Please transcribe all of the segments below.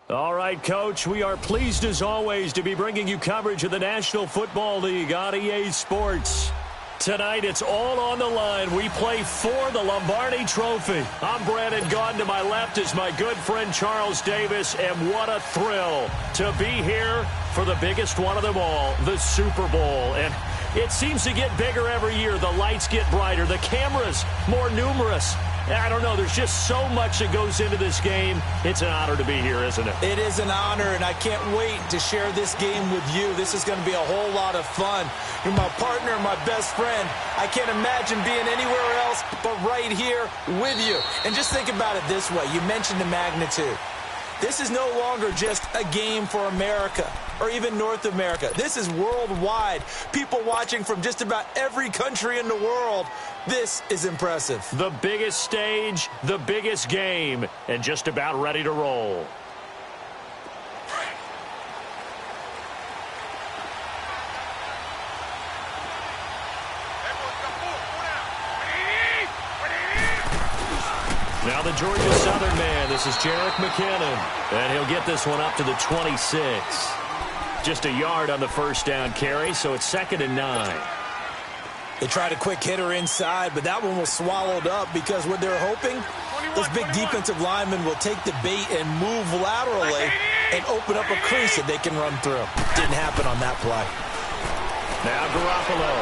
All right, Coach, we are pleased as always to be bringing you coverage of the National Football League on EA Sports. Tonight, it's all on the line. We play for the Lombardi Trophy. I'm Brandon Gaudin. To my left is my good friend Charles Davis, and what a thrill to be here for the biggest one of them all, the Super Bowl. And it seems to get bigger every year. The lights get brighter, the cameras more numerous. I don't know, there's just so much that goes into this game. It's an honor to be here, isn't it? It is an honor, and I can't wait to share this game with you. This is going to be a whole lot of fun. You're my partner, my best friend. I can't imagine being anywhere else but right here with you. And just think about it this way. You mentioned the magnitude. This is no longer just a game for America or even North America. This is worldwide. People watching from just about every country in the world. This is impressive. The biggest stage, the biggest game, and just about ready to roll. Now the Georgia Southern man, this is Jerick McKinnon, and he'll get this one up to the 26. Just a yard on the first down carry, so it's 2nd and 9. They tried a quick hitter inside, but that one was swallowed up because what they're hoping, those big defensive linemen will take the bait and move laterally and open up a crease that they can run through. Didn't happen on that play. Now Garoppolo.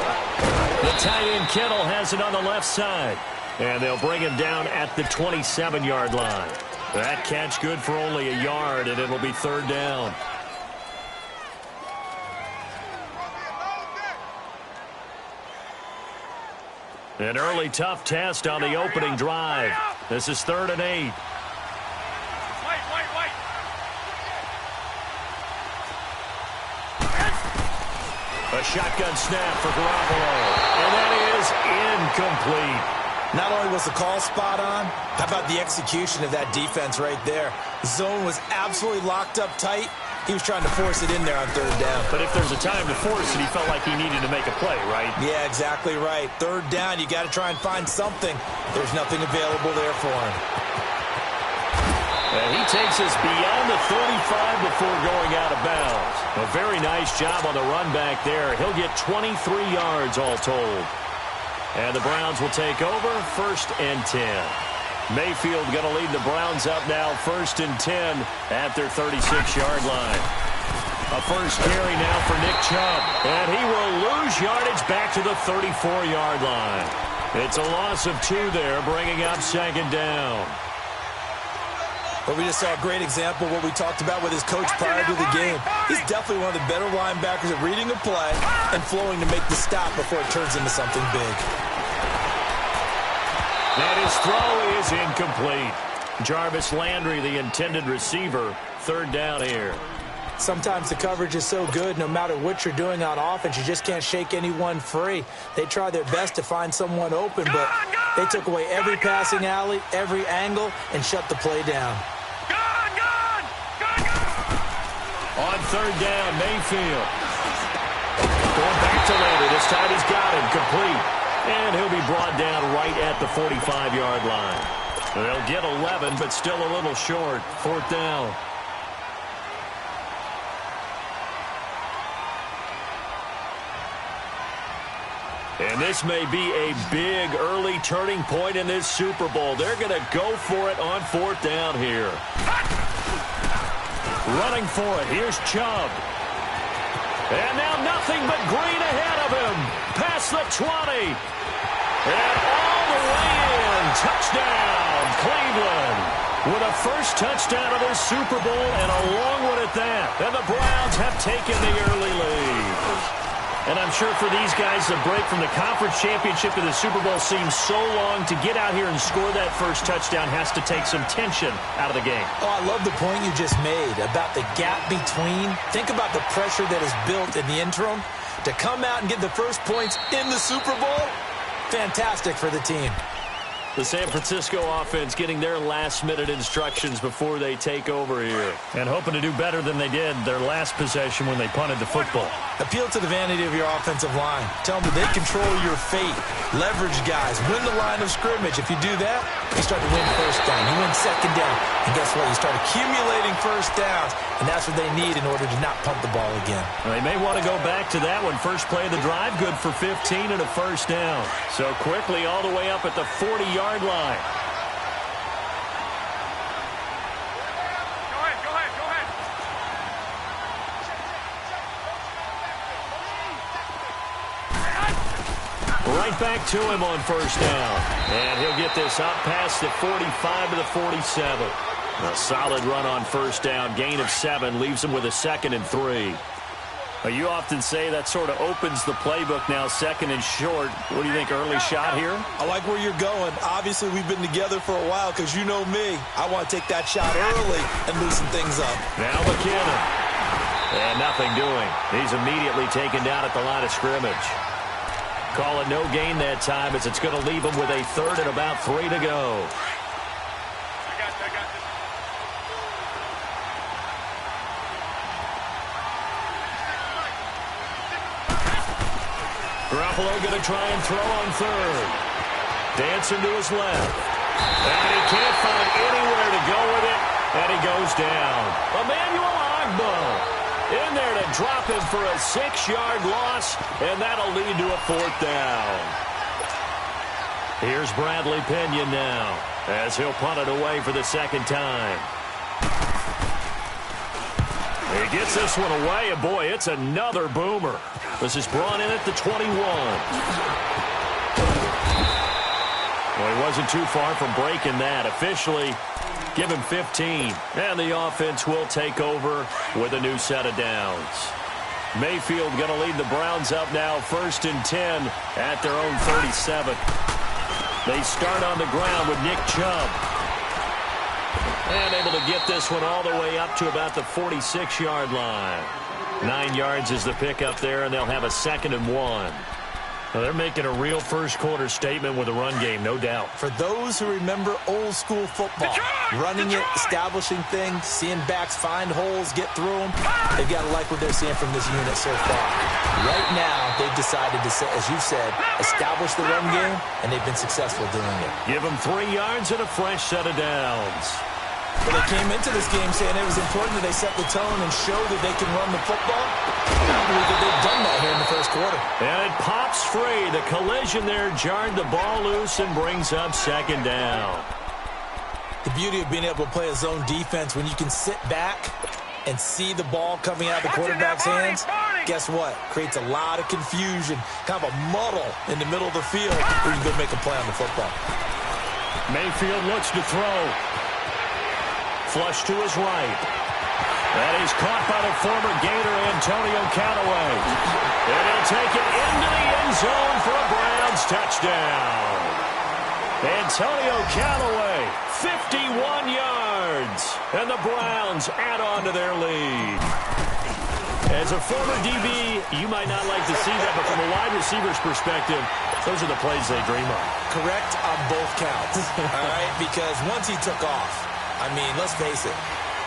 The tight end Kittle has it on the left side. And they'll bring him down at the 27-yard line. That catch good for only a yard, and it'll be 3rd down. An early tough test on the opening drive. This is 3rd and 8. A shotgun snap for Garoppolo. And that is incomplete. Not only was the call spot on, how about the execution of that defense right there? The zone was absolutely locked up tight. He was trying to force it in there on 3rd down. But if there's a time to force it, he felt like he needed to make a play, right? Yeah, exactly right. 3rd down, you got to try and find something. There's nothing available there for him. And he takes us beyond the 35 before going out of bounds. A very nice job on the run back there. He'll get 23 yards all told. And the Browns will take over, 1st and 10. Mayfield going to lead the Browns up now, 1st and 10 at their 36-yard line. A first carry now for Nick Chubb. And he will lose yardage back to the 34-yard line. It's a loss of 2 there, bringing up 2nd down. But we just saw a great example of what we talked about with his coach prior to the game. He's definitely one of the better linebackers at reading a play and flowing to make the stop before it turns into something big. And his throw is incomplete. Jarvis Landry, the intended receiver, 3rd down here. Sometimes the coverage is so good, no matter what you're doing on offense, you just can't shake anyone free. They try their best to find someone open, but they took away every passing alley, every angle, and shut the play down. On 3rd down, Mayfield. Going back to Landry. This time he's got him complete. And he'll be brought down right at the 45-yard line. They'll get 11, but still a little short. 4th down. And this may be a big early turning point in this Super Bowl. They're going to go for it on 4th down here. Running for it. Here's Chubb. And now nothing but green ahead of him. Past the 20. And all the way in. Touchdown, Cleveland. With a first touchdown of this Super Bowl and a long one at that. And the Browns have taken the early lead. And I'm sure for these guys, the break from the conference championship to the Super Bowl seems so long. To get out here and score that first touchdown has to take some tension out of the game. Oh, I love the point you just made about the gap between. Think about the pressure that is built in the interim. To come out and get the first points in the Super Bowl, fantastic for the team. The San Francisco offense getting their last-minute instructions before they take over here. And hoping to do better than they did their last possession when they punted the football. Appeal to the vanity of your offensive line. Tell them that they control your fate. Leverage guys. Win the line of scrimmage. If you do that, you start to win first down. You win second down. And guess what? You start accumulating first downs. And that's what they need in order to not punt the ball again. Well, they may want to go back to that one. First play of the drive, good for 15 and a first down. So quickly all the way up at the 40-yard line. Right back to him on first down. And he'll get this up past the 45 to the 47. A solid run on first down. Gain of 7 leaves him with a 2nd and 3. You often say that sort of opens the playbook now, 2nd and short. What do you think, early shot here? I like where you're going. Obviously, we've been together for a while because you know me. I want to take that shot early and loosen things up. Now McKinnon. And nothing doing. He's immediately taken down at the line of scrimmage. Call it no gain that time as it's going to leave him with a 3rd and about 3 to go. Garoppolo going to try and throw on 3rd. Dancing to his left. And he can't find anywhere to go with it. And he goes down. Emmanuel Ogbah in there to drop him for a 6-yard loss. And that'll lead to a 4th down. Here's Bradley Pinion now as he'll punt it away for the 2nd time. He gets this one away, and boy, it's another boomer. This is brought in at the 21. Well, he wasn't too far from breaking that. Officially, give him 15. And the offense will take over with a new set of downs. Mayfield going to lead the Browns up now, 1st and 10 at their own 37. They start on the ground with Nick Chubb. And able to get this one all the way up to about the 46-yard line. 9 yards is the pickup there, and they'll have a 2nd and 1. Well, they're making a real first-quarter statement with a run game, no doubt. For those who remember old-school football, running it, establishing things, seeing backs find holes, get through them, they've got to like what they're seeing from this unit so far. Right now, they've decided to, as you said, establish the run game, and they've been successful doing it. Give them 3 yards and a fresh set of downs. Well, they came into this game saying it was important that they set the tone and show that they can run the football. I believe that they've done that here in the first quarter. And it pops free. The collision there jarred the ball loose and brings up 2nd down. The beauty of being able to play a zone defense when you can sit back and see the ball coming out of the quarterback's hands, guess what? Creates a lot of confusion, kind of a muddle in the middle of the field where you can go make a play on the football. Mayfield looks to throw. Flush to his right. That is caught by the former Gator, Antonio Callaway. And he'll take it into the end zone for a Browns touchdown. Antonio Callaway, 51 yards. And the Browns add on to their lead. As a former DB, you might not like to see that, but from a wide receiver's perspective, those are the plays they dream of. Correct on both counts, all right? Because once he took off, I mean, let's face it,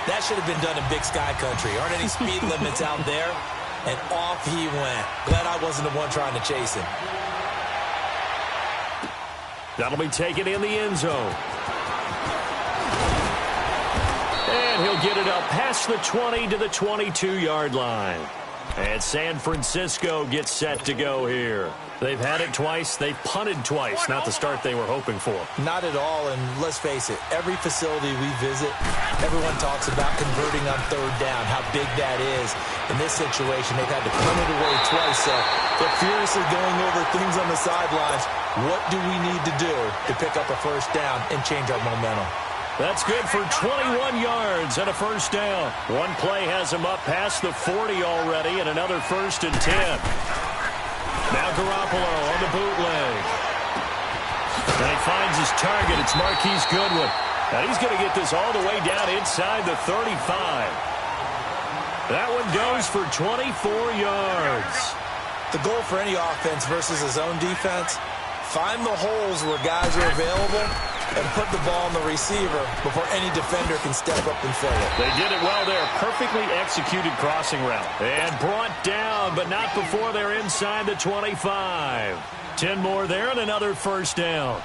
that should have been done in Big Sky Country. Aren't any speed limits out there? And off he went. Glad I wasn't the one trying to chase him. That'll be taken in the end zone. And he'll get it up past the 20 to the 22-yard line. And San Francisco gets set to go here. They've had it twice. They've punted twice. Not the start they were hoping for. Not at all, and let's face it, every facility we visit, everyone talks about converting on 3rd down, how big that is. In this situation, they've had to punt it away twice, so they're furiously going over things on the sidelines. What do we need to do to pick up a first down and change our momentum? That's good for 21 yards and a first down. One play has him up past the 40 already, and another 1st and 10. Now Garoppolo on the bootleg. And he finds his target. It's Marquise Goodwin. And he's going to get this all the way down inside the 35. That one goes for 24 yards. The goal for any offense versus a zone defense, Find the holes where guys are available and put the ball on the receiver before any defender can step up and fill it. They did it well there. Perfectly executed crossing route. And brought down, but not before they're inside the 25. 10 more there and another first down.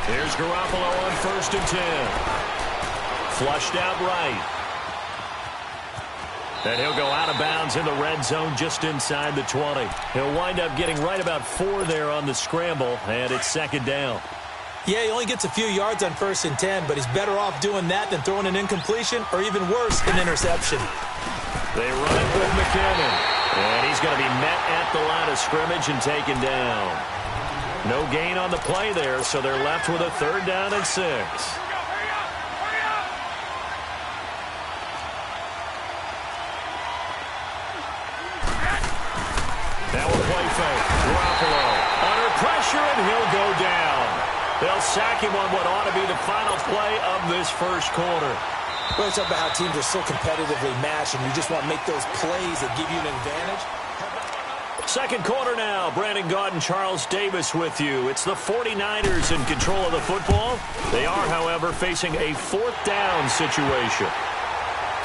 Here's Garoppolo on 1st and 10. Flushed out right. And he'll go out of bounds in the red zone just inside the 20. He'll wind up getting right about 4 there on the scramble, and it's 2nd down. Yeah, he only gets a few yards on 1st and 10, but he's better off doing that than throwing an incompletion or even worse, an interception. They run it with McKinnon, and he's going to be met at the line of scrimmage and taken down. No gain on the play there, so they're left with a 3rd down and 6. Now a play fake. Garoppolo under pressure, and he'll go down. They'll sack him on what ought to be the final play of this first quarter. Well, it's about how teams are so competitively matched, and you just want to make those plays that give you an advantage. Second quarter now. Brandon Gaudin, Charles Davis with you. It's the 49ers in control of the football. They are, however, facing a 4th down situation.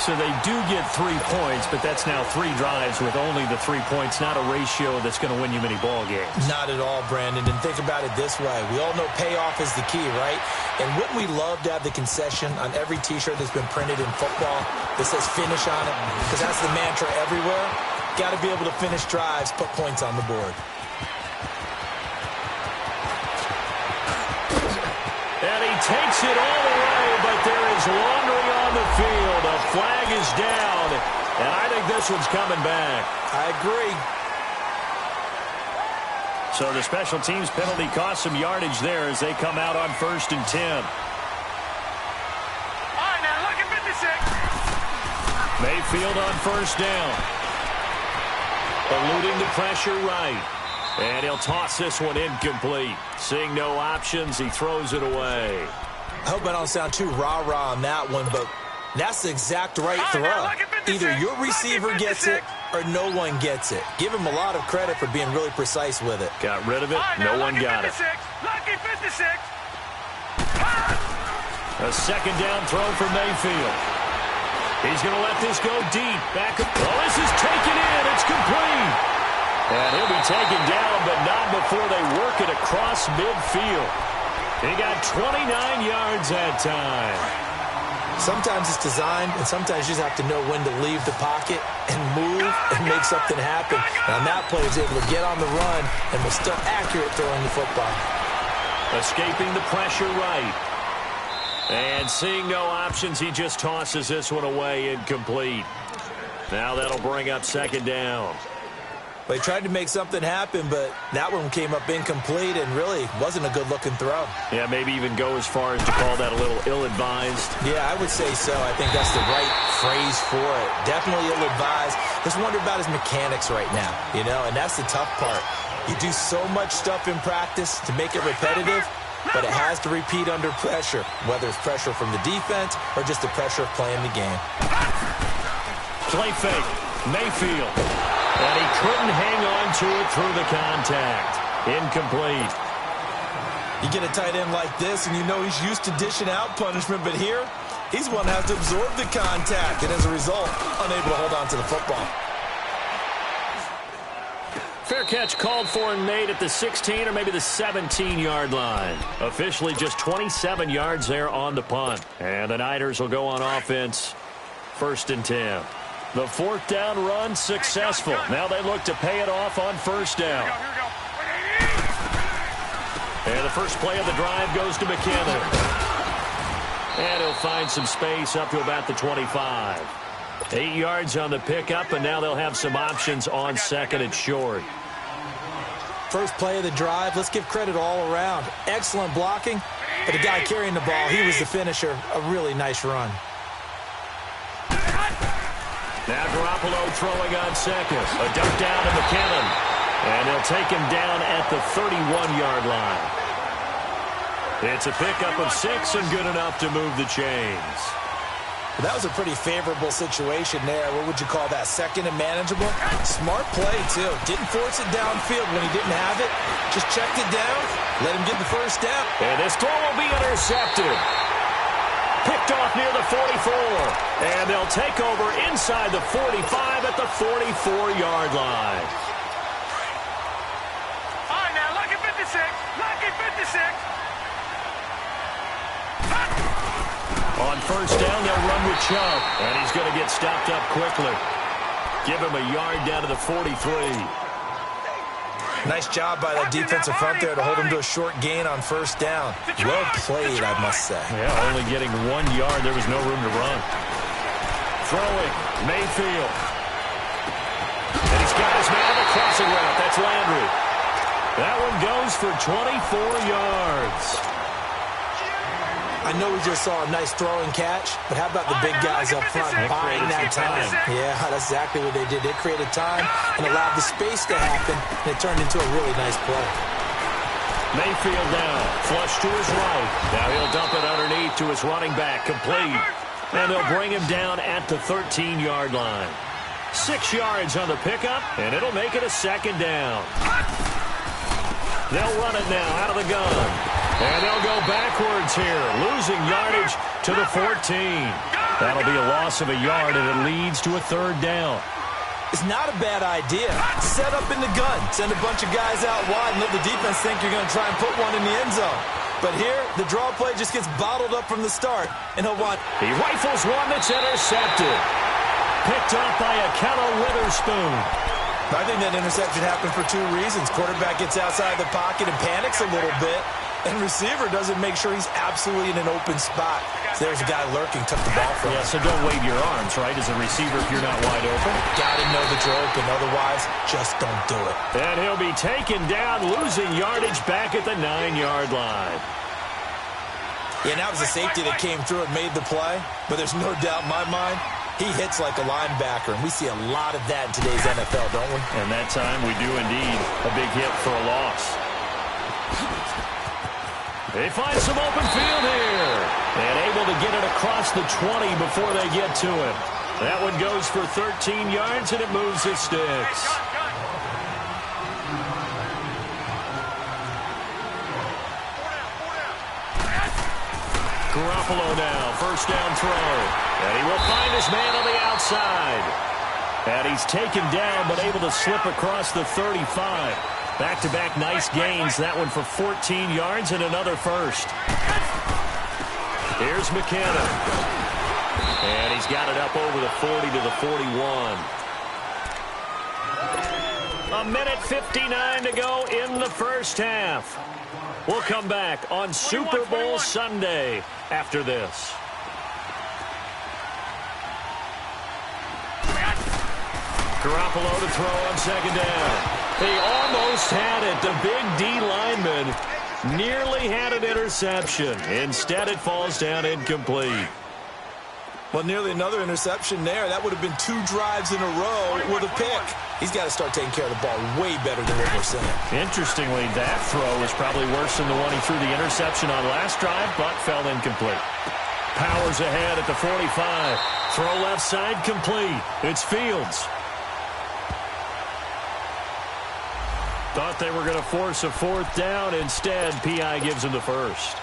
So they do get 3 points, but that's now 3 drives with only the 3 points, not a ratio that's going to win you many ball games. Not at all, Brandon. And think about it this way. We all know payoff is the key, right? And wouldn't we love to have the concession on every T-shirt that's been printed in football that says finish on it? Because that's the mantra everywhere. Got to be able to finish drives, put points on the board. And he takes it all the way, but there is laundering on the field. A flag is down, and I think this one's coming back. I agree. So the special teams penalty cost some yardage there as they come out on 1st and 10. All right, now look at 56. Mayfield on 1st down. Eluding the pressure right. And he'll toss this one incomplete. Seeing no options, he throws it away. I hope I don't sound too rah-rah on that one, but that's the exact right throw. Either your receiver gets it or no one gets it. Give him a lot of credit for being really precise with it. Got rid of it. No one got it. Lucky 56. A 2nd down throw for Mayfield. He's going to let this go deep. Back up. Oh, this is taken in. It's complete. And he'll be taken down, but not before they work it across midfield. He got 29 yards that time. Sometimes it's designed, and sometimes you just have to know when to leave the pocket and move and make something happen. And on that play, he's able to get on the run and was still accurate throwing the football. Escaping the pressure right. And seeing no options, he just tosses this one away incomplete. Now that'll bring up 2nd down. They tried to make something happen, but that one came up incomplete and really wasn't a good-looking throw. Yeah, maybe even go as far as to call that a little ill-advised. Yeah, I would say so. I think that's the right phrase for it. Definitely ill-advised. Just wonder about his mechanics right now, you know, and that's the tough part. You do so much stuff in practice to make it repetitive, but it has to repeat under pressure, whether it's pressure from the defense or just the pressure of playing the game. Play fake. Mayfield. And he couldn't hang on to it through the contact. Incomplete. You get a tight end like this, and you know he's used to dishing out punishment, but here, he's one that has to absorb the contact, and as a result, unable to hold on to the football. Fair catch called for and made at the 16 or maybe the 17-yard line. Officially just 27 yards there on the punt. And the Niners will go on offense. 1st and 10. The 4th down run successful. Now they look to pay it off on 1st down. Here we go. And the first play of the drive goes to McKinnon. And he'll find some space up to about the 25. 8 yards on the pickup, and now they'll have some options on 2nd and short. First play of the drive, let's give credit all around. Excellent blocking, but the guy carrying the ball, he was the finisher. A really nice run. Now Garoppolo throwing on second. A dump down to McKinnon. And they'll take him down at the 31-yard line. It's a pickup of 6 and good enough to move the chains. Well, that was a pretty favorable situation there. What would you call that? Second and manageable? Smart play, too. Didn't force it downfield when he didn't have it. Just checked it down. Let him get the first down. And this throw will be intercepted. Picked off near the 44. And they'll take over inside the 45 at the 44-yard line. All right, now, lucky 56. Lucky 56. On first down, they'll run with Chubb. And he's going to get stopped up quickly. Give him a yard down to the 43. Nice job by that defensive front there to hold him to a short gain on first down. Well played, I must say. Yeah, only getting 1 yard. There was no room to run. Throwing, Mayfield. And he's got his man on the crossing route. That's Landry. That one goes for 24 yards. I know we just saw a nice throwing catch, but how about the big guys up front buying that time? Yeah, that's exactly what they did. They created time and allowed the space to happen, and it turned into a really nice play. Mayfield now, flush to his right. Now he'll dump it underneath to his running back, complete. And they'll bring him down at the 13-yard line. 6 yards on the pickup, and it'll make it a second down. They'll run it now out of the gun. And they'll go backwards here, losing yardage to the 14. That'll be a loss of a yard, and it leads to a third down. It's not a bad idea. Set up in the gun. Send a bunch of guys out wide and let the defense think you're going to try and put one in the end zone. But here, the draw play just gets bottled up from the start, and he'll want... He rifles one that's intercepted. Picked off by Akello Witherspoon. I think that interception happened for 2 reasons. Quarterback gets outside the pocket and panics a little bit. And receiver doesn't make sure he's absolutely in an open spot. So there's a guy lurking, took the ball from him. Yeah, so don't wave your arms, right, as a receiver if you're not wide open. Got to know that you're open. Otherwise, just don't do it. And he'll be taken down, losing yardage back at the 9-yard line. Yeah, and that was a safety that came through and made the play. But there's no doubt in my mind, he hits like a linebacker. And we see a lot of that in today's NFL, don't we? And that time we do indeed. A big hit for a loss. They find some open field here. And able to get it across the 20 before they get to it. That one goes for 13 yards, and it moves the sticks. Garoppolo now, first down throw. And he will find his man on the outside. And he's taken down, but able to slip across the 35. Back-to-back nice gains. That one for 14 yards and another first. Here's McKinnon. And he's got it up over the 40 to the 41. A minute 59 to go in the first half. We'll come back on Super Bowl Sunday after this. Garoppolo to throw on second down. He almost had it. The big D lineman nearly had an interception. Instead, it falls down incomplete. Well, nearly another interception there. That would have been 2 drives in a row with a pick. He's got to start taking care of the ball way better than what we're seeing. Interestingly, that throw was probably worse than the one he threw the interception on last drive, but fell incomplete. Powers ahead at the 45. Throw left side complete. It's Fields. Thought they were going to force a fourth down. Instead, P.I. gives him the first.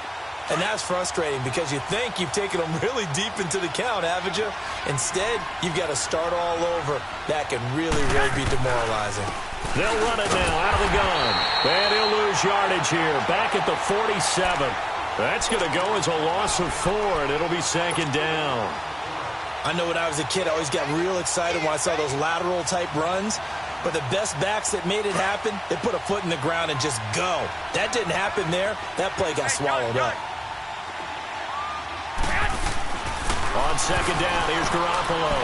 And that's frustrating because you think you've taken them really deep into the count, haven't you? Instead, you've got to start all over. That can really, really be demoralizing. They'll run it now out of the gun. And he'll lose yardage here. Back at the 47. That's going to go as a loss of 4, and it'll be second down. I know when I was a kid, I always got real excited when I saw those lateral-type runs. But the best backs that made it happen, they put a foot in the ground and just go. That didn't happen there. That play got swallowed up. On second down, here's Garoppolo.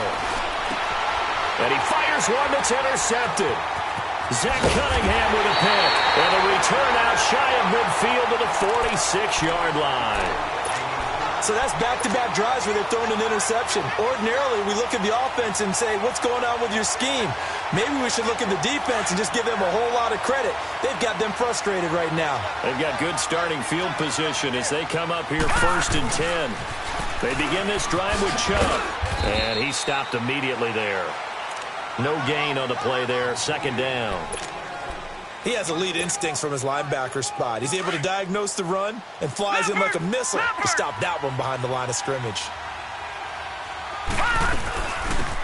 And he fires one that's intercepted. Zach Cunningham with a pick. And a return out shy of midfield to the 46-yard line. So that's back-to-back drives where they're throwing an interception. Ordinarily, we look at the offense and say, what's going on with your scheme? Maybe we should look at the defense and just give them a whole lot of credit. They've got them frustrated right now. They've got good starting field position as they come up here 1st and 10. They begin this drive with Chubb. And he stopped immediately there. No gain on the play there. 2nd down. He has elite instincts from his linebacker spot. He's able to diagnose the run and flies in like a missile to stop that one behind the line of scrimmage.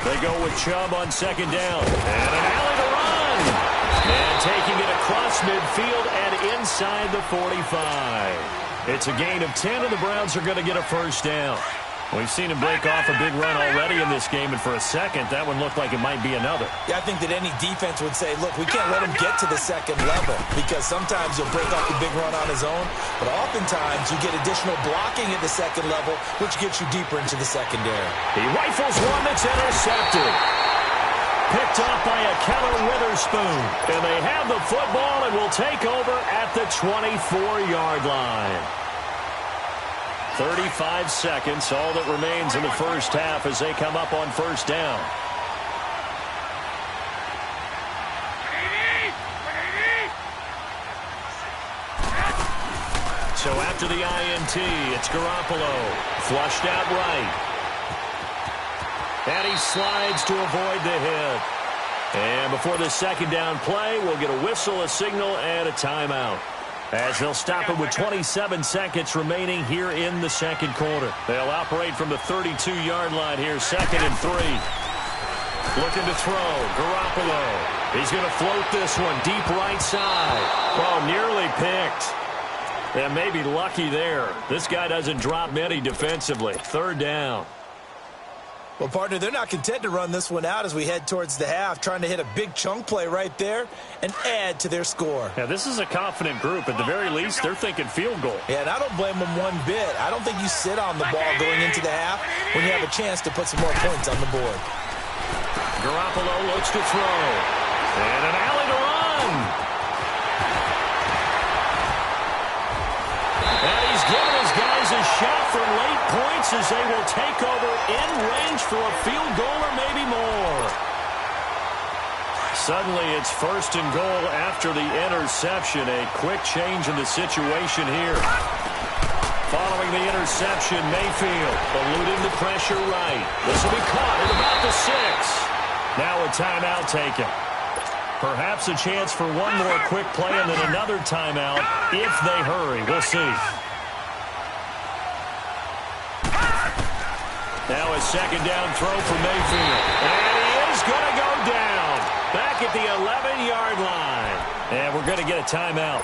They go with Chubb on 2nd down. And an alley to run. And taking it across midfield and inside the 45. It's a gain of 10, and the Browns are going to get a 1st down. We've seen him break off a big run already in this game, and for a second, that one looked like it might be another. Yeah, I think that any defense would say, look, we can't let him get to the 2nd level, because sometimes he'll break off the big run on his own, but oftentimes you get additional blocking at the 2nd level, which gets you deeper into the secondary. He rifles one that's intercepted. Picked off by a Keller Witherspoon, and they have the football and will take over at the 24-yard line. 35 seconds, all that remains in the first half as they come up on 1st down. So after the INT, it's Garoppolo. Flushed out right. And he slides to avoid the hit. And before the 2nd down play, we'll get a whistle, a signal, and a timeout, as they'll stop it with 27 seconds remaining here in the 2nd quarter. They'll operate from the 32-yard line here, 2nd and 3. Looking to throw. Garoppolo. He's going to float this one deep right side. Oh, nearly picked. And maybe lucky there. This guy doesn't drop many defensively. 3rd down. Well, partner, they're not content to run this one out as we head towards the half, trying to hit a big chunk play right there and add to their score. Yeah, this is a confident group. At the very least, they're thinking field goal. Yeah, and I don't blame them one bit. I don't think you sit on the ball going into the half when you have a chance to put some more points on the board. Garoppolo looks to throw. And an alley to run. And he's giving his guys a shot for late points as they will take over in range for a field goal or maybe more. Suddenly it's 1st and goal after the interception. A quick change in the situation here. Following the interception, Mayfield eluding the pressure right. This will be caught at about the 6. Now a timeout taken. Perhaps a chance for one more quick play and then another timeout if they hurry. We'll see. Now a 2nd down throw for Mayfield. And he is going to go down. Back at the 11-yard line. And we're going to get a timeout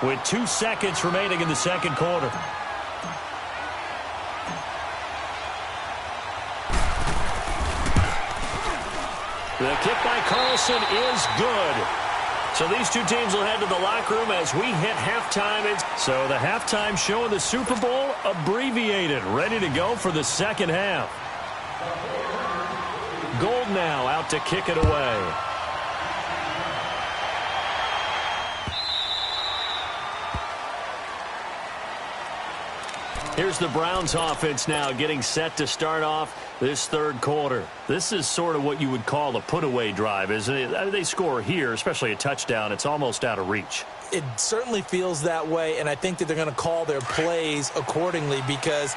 with 2 seconds remaining in the 2nd quarter. The kick by Carlson is good. So these two teams will head to the locker room as we hit halftime. So the halftime show in the Super Bowl abbreviated, ready to go for the 2nd half. Gold now out to kick it away. Here's the Browns offense now getting set to start off this 3rd quarter. This is sort of what you would call a put-away drive, isn't it? They score here, especially a touchdown. It's almost out of reach. It certainly feels that way, and I think that they're going to call their plays accordingly because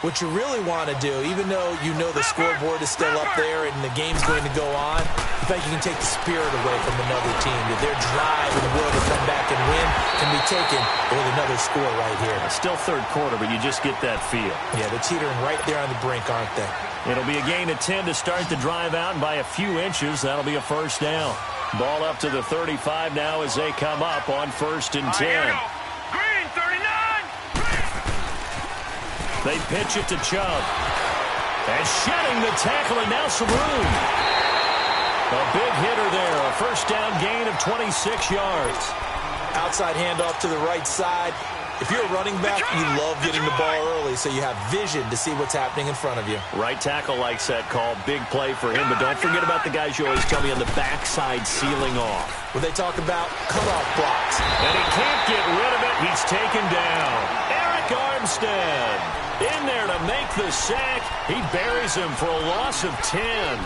what you really want to do, even though you know the scoreboard is still up there and the game's going to go on, I think you can take the spirit away from another team. That their drive and the will to come back and win can be taken with another score right here. Still 3rd quarter, but you just get that feel. Yeah, they're teetering right there on the brink, aren't they? It'll be a gain of 10 to start the drive out, and by a few inches, that'll be a 1st down. Ball up to the 35 now as they come up on 1st and 10. Green, 39. They pitch it to Chubb. And shedding the tackle, and now some room. A big hitter there. A 1st down gain of 26 yards. Outside handoff to the right side. If you're a running back, you love getting the ball early so you have vision to see what's happening in front of you. Right tackle likes that call. Big play for him. But don't forget about the guys you always tell me on the backside sealing off. When they talk about cutoff blocks. And he can't get rid of it. He's taken down. Eric Armstead. In there to make the sack. He buries him for a loss of 10.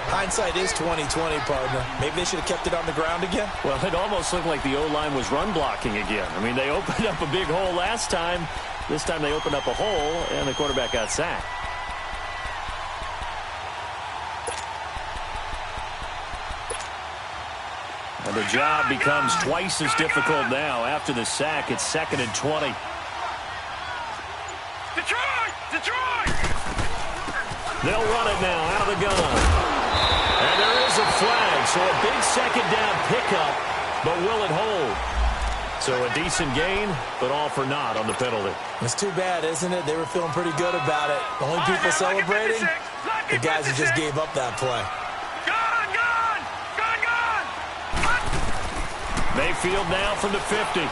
Hindsight is 20/20, partner. Maybe they should have kept it on the ground again. Well, it almost looked like the O-line was run blocking again. I mean, they opened up a big hole last time. This time they opened up a hole, and the quarterback got sacked. And the job becomes twice as difficult now. After the sack, it's 2nd and 20. Detroit! Detroit! They'll run it now out of the gun. And there is a flag, so a big 2nd down pickup, but will it hold? So a decent gain, but all for naught on the penalty. It's too bad, isn't it? They were feeling pretty good about it. The only people celebrating, the guys who just gave up that play. Gone! Gone! Gone! Gone! Mayfield now from the 50.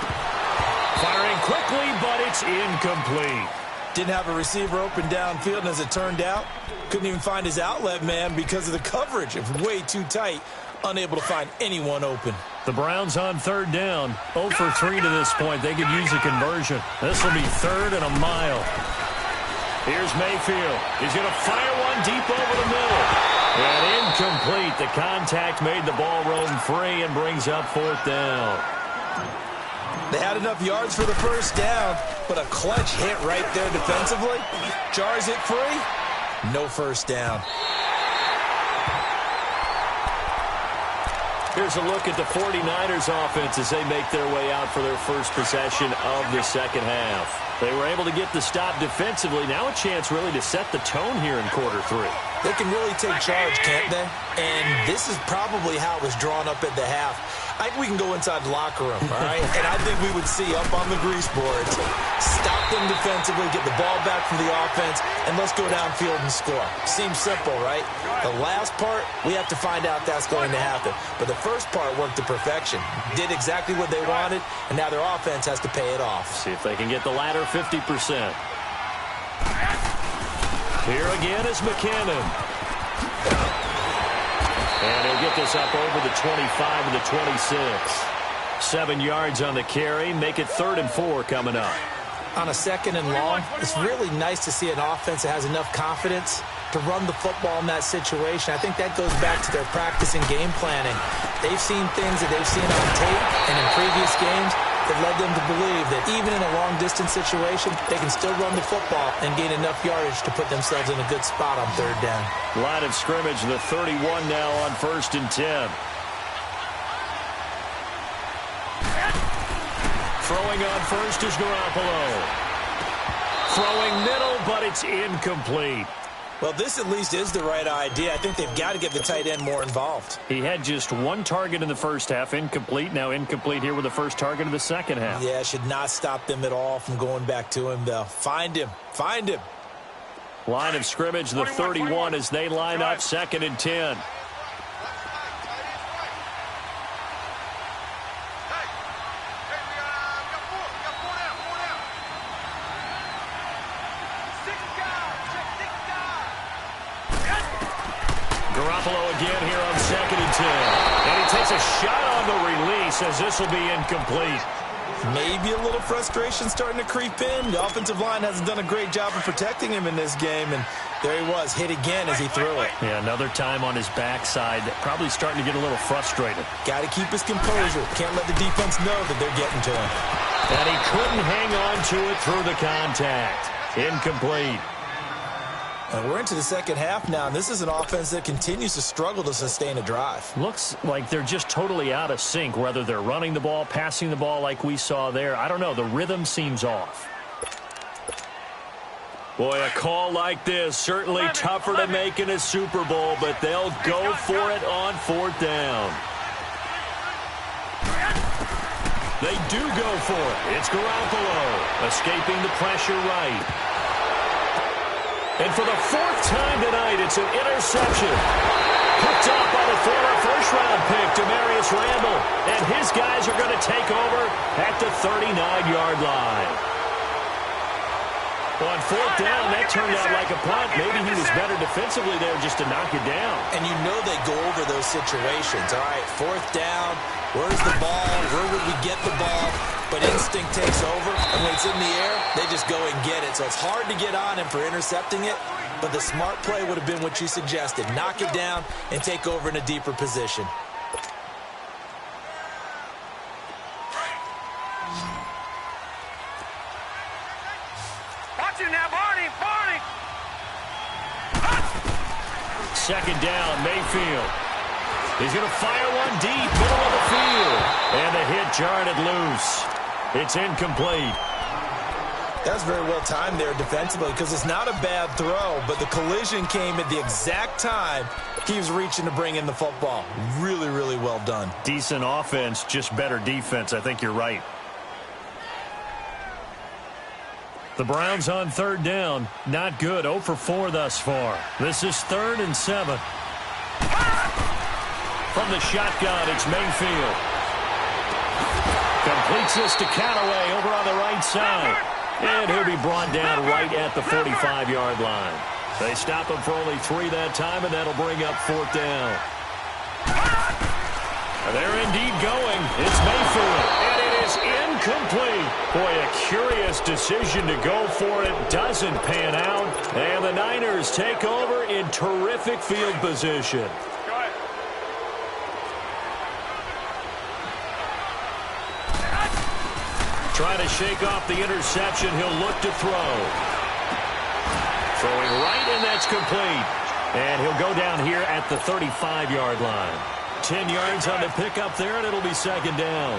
Firing quickly, but it's incomplete. Didn't have a receiver open downfield, and as it turned out, couldn't even find his outlet man because of the coverage. It was way too tight, unable to find anyone open. The Browns on 3rd down. 0 for 3 to this point. They could use a conversion. This will be 3rd and a mile. Here's Mayfield. He's going to fire one deep over the middle. And incomplete. The contact made the ball roam free and brings up 4th down. They had enough yards for the first down, but a clutch hit right there defensively. Jars it free. No first down. Here's a look at the 49ers offense as they make their way out for their first possession of the second half. They were able to get the stop defensively. Now a chance really to set the tone here in quarter 3. They can really take charge, can't they? And this is probably how it was drawn up at the half. I think we can go inside the locker room, all right? And I think we would see up on the grease boards, stop them defensively, get the ball back from the offense, and let's go downfield and score. Seems simple, right? The last part, we have to find out that's going to happen. But the first part worked to perfection. Did exactly what they wanted, and now their offense has to pay it off. See if they can get the latter 50%. Here again is McKinnon. And he'll get this up over the 25 to the 26. 7 yards on the carry. Make it 3rd and 4 coming up. On a 2nd and long, it's really nice to see an offense that has enough confidence to run the football in that situation. I think that goes back to their practice and game planning. They've seen things that they've seen on tape and in previous games that led them to believe that even in a long-distance situation, they can still run the football and gain enough yardage to put themselves in a good spot on 3rd down. Line of scrimmage, the 31 now on 1st and 10. Throwing on first is Garoppolo. Throwing middle, but it's incomplete. Well, this at least is the right idea. I think they've got to get the tight end more involved. He had just 1 target in the first half, incomplete. Now incomplete here with the first target of the second half. Yeah, should not stop them at all from going back to him, though. Find him. Find him. Line of scrimmage, the 31 as they line up 2nd and 10. Garoppolo again here on 2nd and 10. And he takes a shot on the release as this will be incomplete. Maybe a little frustration starting to creep in. The offensive line hasn't done a great job of protecting him in this game, and there he was, hit again as he threw it. Yeah, another time on his backside, probably starting to get a little frustrated. Got to keep his composure. Can't let the defense know that they're getting to him. And he couldn't hang on to it through the contact. Incomplete. And we're into the second half now, and this is an offense that continues to struggle to sustain a drive. Looks like they're just totally out of sync, whether they're running the ball, passing the ball like we saw there. I don't know. The rhythm seems off. Boy, a call like this, certainly tougher to make in a Super Bowl, but they'll go for it on 4th down. They do go for it. It's Garoppolo escaping the pressure right. And for the 4th time tonight, it's an interception. Picked up by the former first-round pick, Demarius Randall. And his guys are going to take over at the 39-yard line. Well, on 4th down, that turned out like a punt. Maybe he was better defensively there just to knock it down. And you know they go over those situations. All right, 4th down. Where's the ball? Where would we get the ball? but instinct takes over, and when it's in the air, they just go and get it. So it's hard to get on him for intercepting it, but the smart play would have been what you suggested. Knock it down and take over in a deeper position. Watch him now, Barney, Barney. Second down, Mayfield. He's going to fire one deep, middle of the field. And the hit jarred it loose. It's incomplete. That's very well timed there defensively because it's not a bad throw, but the collision came at the exact time he was reaching to bring in the football. Really, really well done. Decent offense, just better defense. I think you're right. The Browns on third down. Not good. 0 for 4 thus far. This is 3rd and 7. From the shotgun, it's Mayfield. Completes this to Callaway over on the right side. And he'll be brought down right at the 45-yard line. They stop him for only 3 that time, and that'll bring up 4th down. They're indeed going. It's Mayfield. And it is incomplete. Boy, a curious decision to go for it. Doesn't pan out. And the Niners take over in terrific field position. Trying to shake off the interception. He'll look to throw. Throwing right, and that's complete. And he'll go down here at the 35-yard line. 10 yards on the pickup there, and it'll be 2nd down.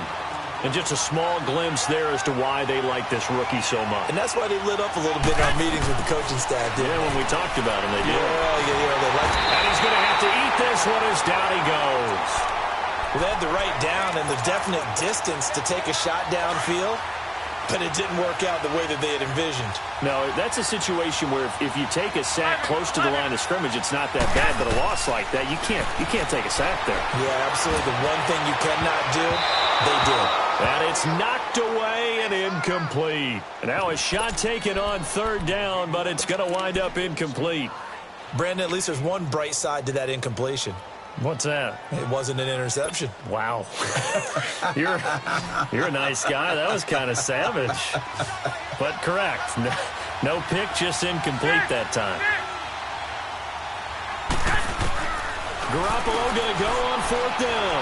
And just a small glimpse there as to why they like this rookie so much. And that's why they lit up a little bit in our meetings with the coaching staff. Yeah, when we talked about him, they did. Yeah, they liked it. And he's going to have to eat this one as down he goes. Well, they had the right down and the definite distance to take a shot downfield, but it didn't work out the way that they had envisioned. No, that's a situation where if you take a sack close to the line of scrimmage, it's not that bad, but a loss like that, you can't take a sack there. Yeah, absolutely. The one thing you cannot do, they did. And it's knocked away and incomplete. Now a shot taken on 3rd down, but it's going to wind up incomplete. Brandon, at least there's one bright side to that incompletion. What's that? It wasn't an interception. Wow. You're a nice guy. That was kind of savage. But correct. No pick, just incomplete that time. Garoppolo going to go on 4th down.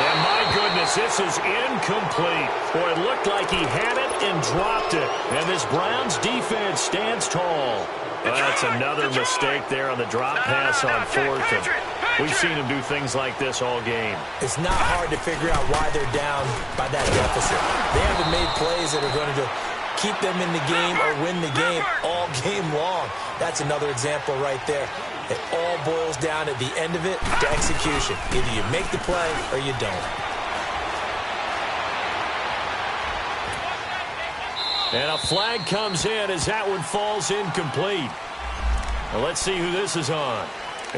And my goodness, this is incomplete. Boy, it looked like he had it and dropped it. And this Browns defense stands tall. Well, that's another mistake there on the drop pass on 4th. And we've seen him do things like this all game. It's not hard to figure out why they're down by that deficit. They haven't made plays that are going to keep them in the game or win the game all game long. That's another example right there. It all boils down at the end of it to execution. Either you make the play or you don't. And a flag comes in as that one falls incomplete. Well, let's see who this is on.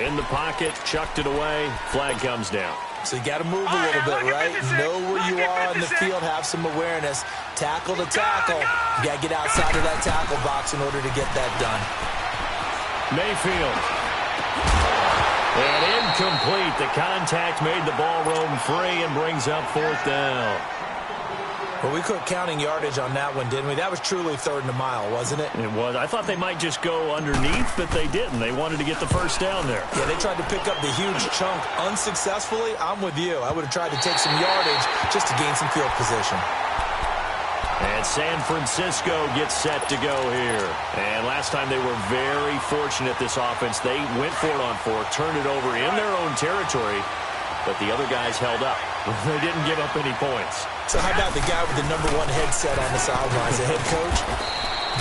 In the pocket, chucked it away, flag comes down. So you got to move a little bit, right? Know where you are on the field, have some awareness. Tackle to tackle. You got to get outside of that tackle box in order to get that done. Mayfield. And incomplete. The contact made the ball roam free and brings up 4th down. Well, we quit counting yardage on that one, didn't we? That was truly 3rd and a mile, wasn't it? It was. I thought they might just go underneath, but they didn't. They wanted to get the 1st down there. Yeah, they tried to pick up the huge chunk unsuccessfully. I'm with you. I would have tried to take some yardage just to gain some field position. And San Francisco gets set to go here. And last time they were very fortunate, this offense. They went for it on 4th, turned it over in their own territory, but the other guys held up. They didn't give up any points. So how about the guy with the #1 headset on the sidelines, the head coach?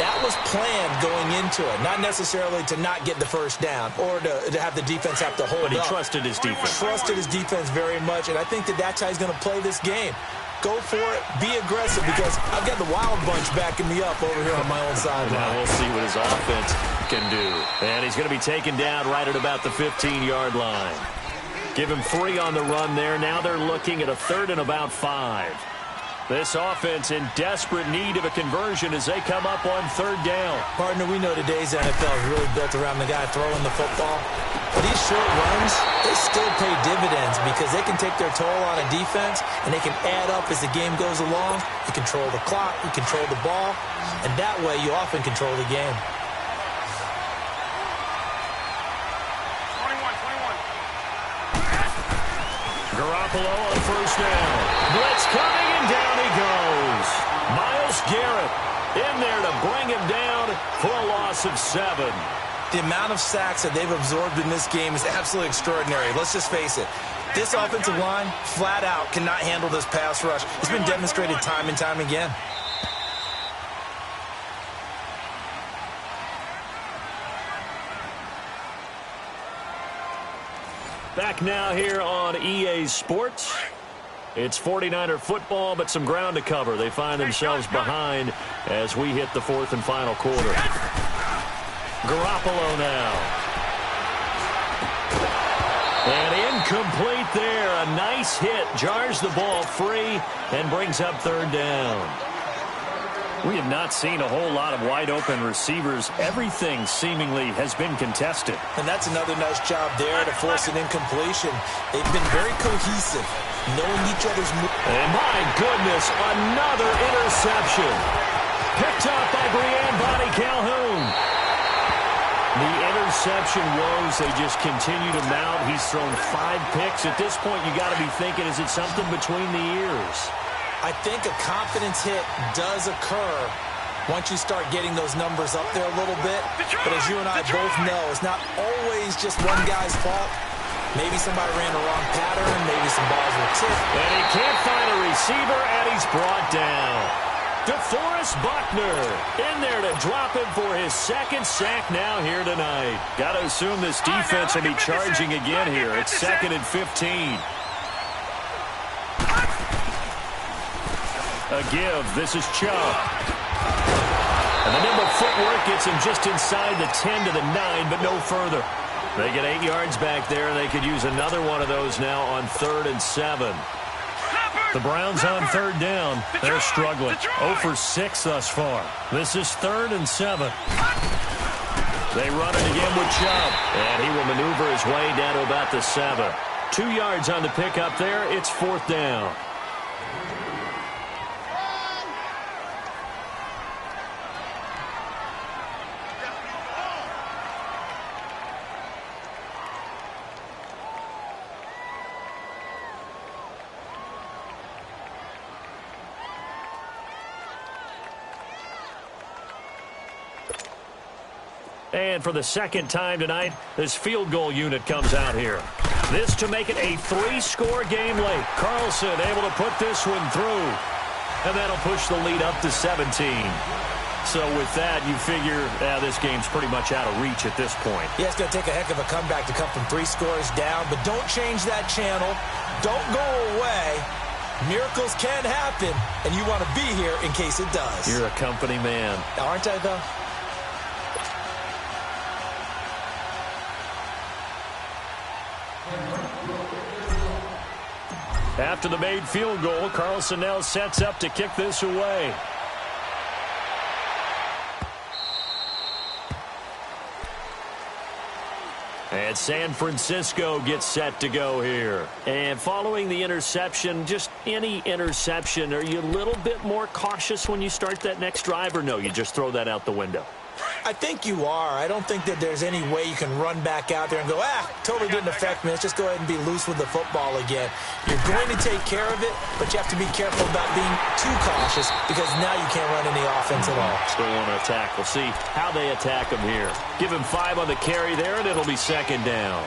That was planned going into it, not necessarily to not get the 1st down or to have the defense have to hold up. But he trusted his defense. Trusted his defense very much, and I think that's how he's going to play this game. Go for it, be aggressive, because I've got the wild bunch backing me up over here on my own sideline. Now we'll see what his offense can do. And he's going to be taken down right at about the 15-yard line. Give him 3 on the run there. Now they're looking at a 3rd and about 5. This offense in desperate need of a conversion as they come up on 3rd down. Partner, we know today's NFL is really built around the guy throwing the football. These short runs, they still pay dividends because they can take their toll on a defense and they can add up as the game goes along. You control the clock, you control the ball, and that way you often control the game. 21. Garoppolo on first down. Blitz coming, and down he goes. Myles Garrett in there to bring him down for a loss of 7. The amount of sacks that they've absorbed in this game is absolutely extraordinary. Let's just face it. This offensive line, flat out, cannot handle this pass rush. It's been demonstrated time and time again. Back now here on EA Sports. It's 49er football, but some ground to cover. They find themselves behind as we hit the fourth and final quarter. Garoppolo now. And incomplete there. A nice hit. Jars the ball free and brings up third down. We have not seen a whole lot of wide-open receivers. Everything seemingly has been contested. And that's another nice job there to force an incompletion. They've been very cohesive, knowing each other's moves. And my goodness, another interception. Picked up by Brian Bonnie Calhoun. The interception woes, they just continue to mount. He's thrown 5 picks. At this point, you got to be thinking, is it something between the ears? I think a confidence hit does occur once you start getting those numbers up there a little bit. But as you and I both know, it's not always just one guy's fault. Maybe somebody ran the wrong pattern. Maybe some balls were tipped. And he can't find a receiver, and he's brought down. DeForest Buckner in there to drop him for his second sack now here tonight. Got to assume this defense will be charging again here. It's 2nd and 15. A give. This is Chubb. And the nimble footwork gets him just inside the 10 to the 9, but no further. They get 8 yards back there, and they could use another one of those now on 3rd and 7. The Browns on third down. They're struggling. 0 for 6 thus far. This is 3rd and 7. They run it again with Chubb. And he will maneuver his way down to about the 7. 2 yards on the pickup there. It's 4th down. And for the second time tonight, this field goal unit comes out here. This to make it a 3-score game late. Carlson able to put this one through. And that'll push the lead up to 17. So with that, you figure this game's pretty much out of reach at this point. Yeah, it's going to take a heck of a comeback to come from 3 scores down. But don't change that channel. Don't go away. Miracles can happen. And you want to be here in case it does. You're a company man. Aren't I, though? After the made field goal, Carlson now sets up to kick this away. And San Francisco gets set to go here. And following the interception, just any interception, are you a little bit more cautious when you start that next drive, or no, you just throw that out the window? I think you are. I don't think that there's any way you can run back out there and go, totally didn't affect me. Let's just go ahead and be loose with the football again. You're going to take care of it, but you have to be careful about being too cautious because now you can't run any offense at all. Still want to attack. We'll see how they attack him here. Give him 5 on the carry there, and it'll be 2nd down.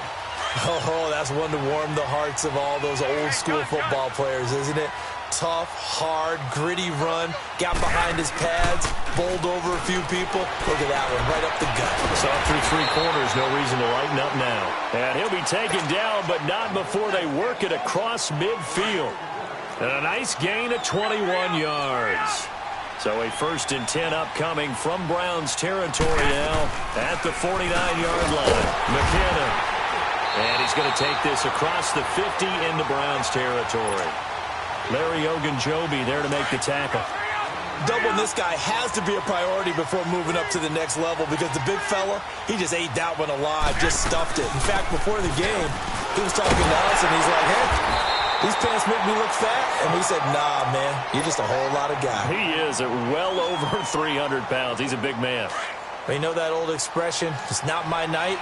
Oh, that's one to warm the hearts of all those old-school football players, isn't it? Tough, hard, gritty run, got behind his pads, bowled over a few people. Look at that one, right up the gut. Saw through 3 quarters, no reason to lighten up now. And he'll be taken down, but not before they work it across midfield. And a nice gain of 21 yards. So a 1st and 10 upcoming from Browns territory now at the 49-yard line. McKinnon. And he's going to take this across the 50 into Browns territory. Larry Ogunjobi there to make the tackle. Doubling this guy has to be a priority before moving up to the next level because the big fella, he just ate that one alive, just stuffed it. In fact, before the game, he was talking to us, and he's like, hey, these pants make me look fat. And we said, nah, man, you're just a whole lot of guy. He is at well over 300 pounds. He's a big man. You know that old expression, it's not my night?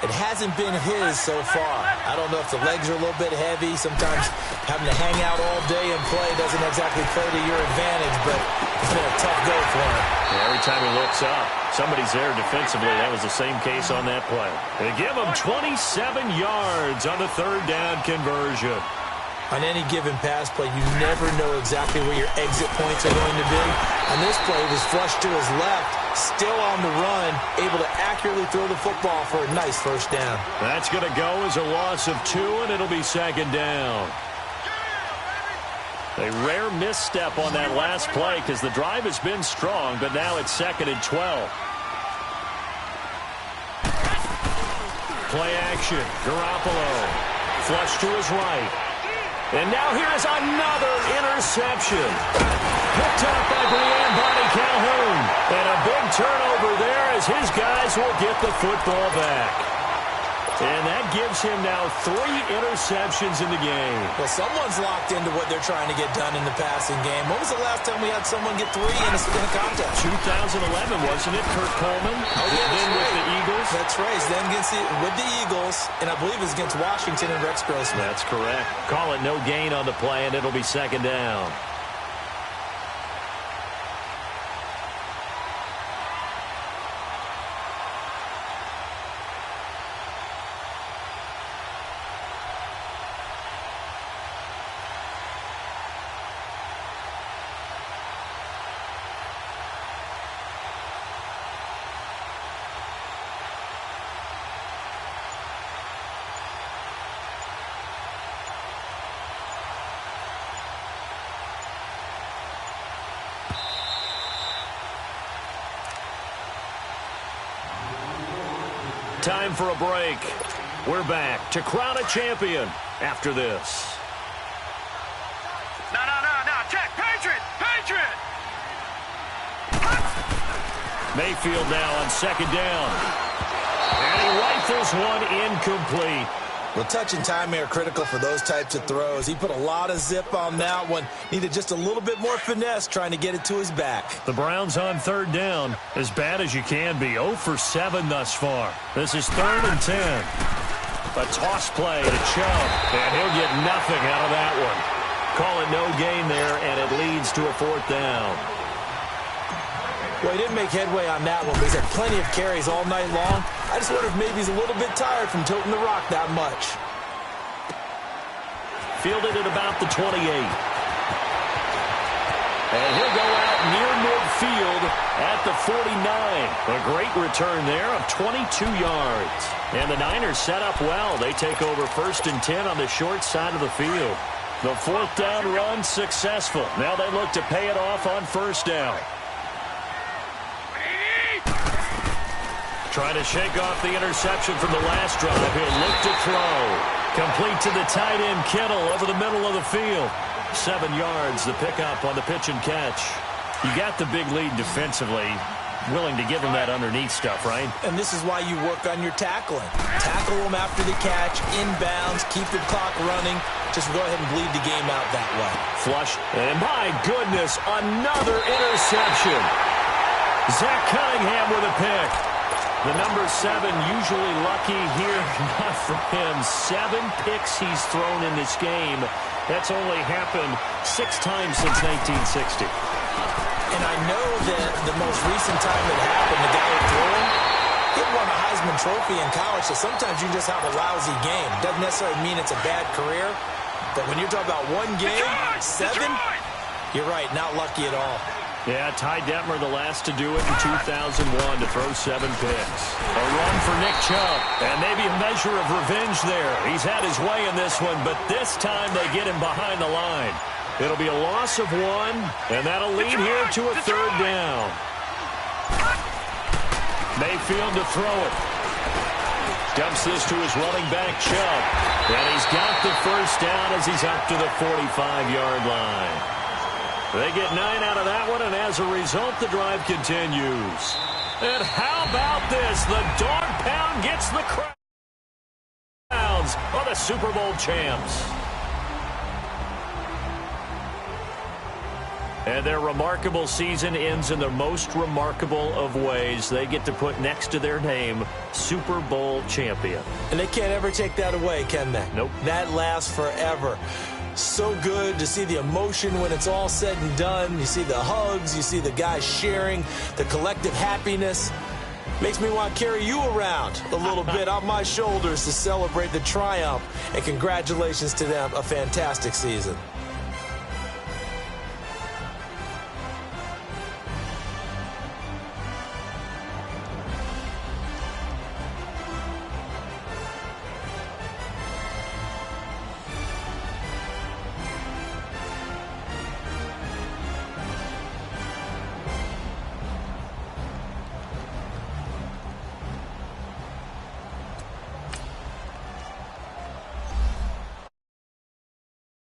It hasn't been his so far. I don't know if the legs are a little bit heavy. Sometimes having to hang out all day and play doesn't exactly play to your advantage, but it's been a tough go for him. Yeah, every time he looks up, somebody's there defensively. That was the same case on that play. They give him 27 yards on the third down conversion. On any given pass play, you never know exactly where your exit points are going to be. On this play, it was flushed to his left, still on the run, able to accurately throw the football for a nice first down. That's going to go as a loss of 2, and it'll be second down. A rare misstep on that last play because the drive has been strong, but now it's 2nd and 12. Play action. Garoppolo. Flush to his right. And now here is another interception. Picked up by Barney Calhoun. And a big turnover there as his guys will get the football back. And that gives him now 3 interceptions in the game. Well, someone's locked into what they're trying to get done in the passing game. When was the last time we had someone get 3 in a contest? 2011, wasn't it? Kurt Coleman. Oh, yeah, then with the Eagles. That's right. Then with the Eagles, and I believe it's against Washington and Rex Grossman. That's correct. Call it no gain on the play, and it'll be second down. Time for a break. We're back to crown a champion after this. No. Check. Patriot. Mayfield now on second down. And he rifles one incomplete. Well, touch and timing are critical for those types of throws. He put a lot of zip on that one. Needed just a little bit more finesse trying to get it to his back. The Browns on third down. As bad as you can be. 0 for 7 thus far. This is 3rd and 10. A toss play to Chubb. And he'll get nothing out of that one. Call it no gain there, and it leads to a 4th down. Well, he didn't make headway on that one, but he's had plenty of carries all night long. I just wonder if maybe he's a little bit tired from tilting the rock that much. Fielded at about the 28. And he'll go out near midfield at the 49. A great return there of 22 yards. And the Niners set up well. They take over 1st and 10 on the short side of the field. The 4th down run successful. Now they look to pay it off on 1st down. Trying to shake off the interception from the last drive. He'll look to throw. Complete to the tight end, Kittle, over the middle of the field. 7 yards, the pickup on the pitch and catch. You got the big lead defensively. Willing to give him that underneath stuff, right? And this is why you work on your tackling. Tackle him after the catch, inbounds, keep the clock running. Just go ahead and bleed the game out that way. Flush. And my goodness, another interception. Zach Cunningham with a pick. The number 7 usually lucky here. Not for him. 7 picks he's thrown in this game. That's only happened 6 times since 1960. And I know that the most recent time it happened, the guy who threw him, he won a Heisman Trophy in college, so sometimes you just have a lousy game. Doesn't necessarily mean it's a bad career, but when you're talking about one game, 7, you're right, not lucky at all. Yeah, Ty Detmer the last to do it in 2001 to throw 7 picks. A run for Nick Chubb, and maybe a measure of revenge there. He's had his way in this one, but this time they get him behind the line. It'll be a loss of 1, and that'll lead here to a 3rd down. Mayfield to throw it. Dumps this to his running back, Chubb. And he's got the 1st down as he's up to the 45-yard line. They get 9 out of that one, and as a result, the drive continues. And how about this? The dog pound gets the crowns are the Super Bowl champs. And their remarkable season ends in the most remarkable of ways. They get to put next to their name, Super Bowl champion. And they can't ever take that away, can they? Nope. That lasts forever. So good to see the emotion when it's all said and done. You see the hugs, you see the guys sharing, the collective happiness. Makes me want to carry you around a little bit on my shoulders to celebrate the triumph. And congratulations to them, a fantastic season.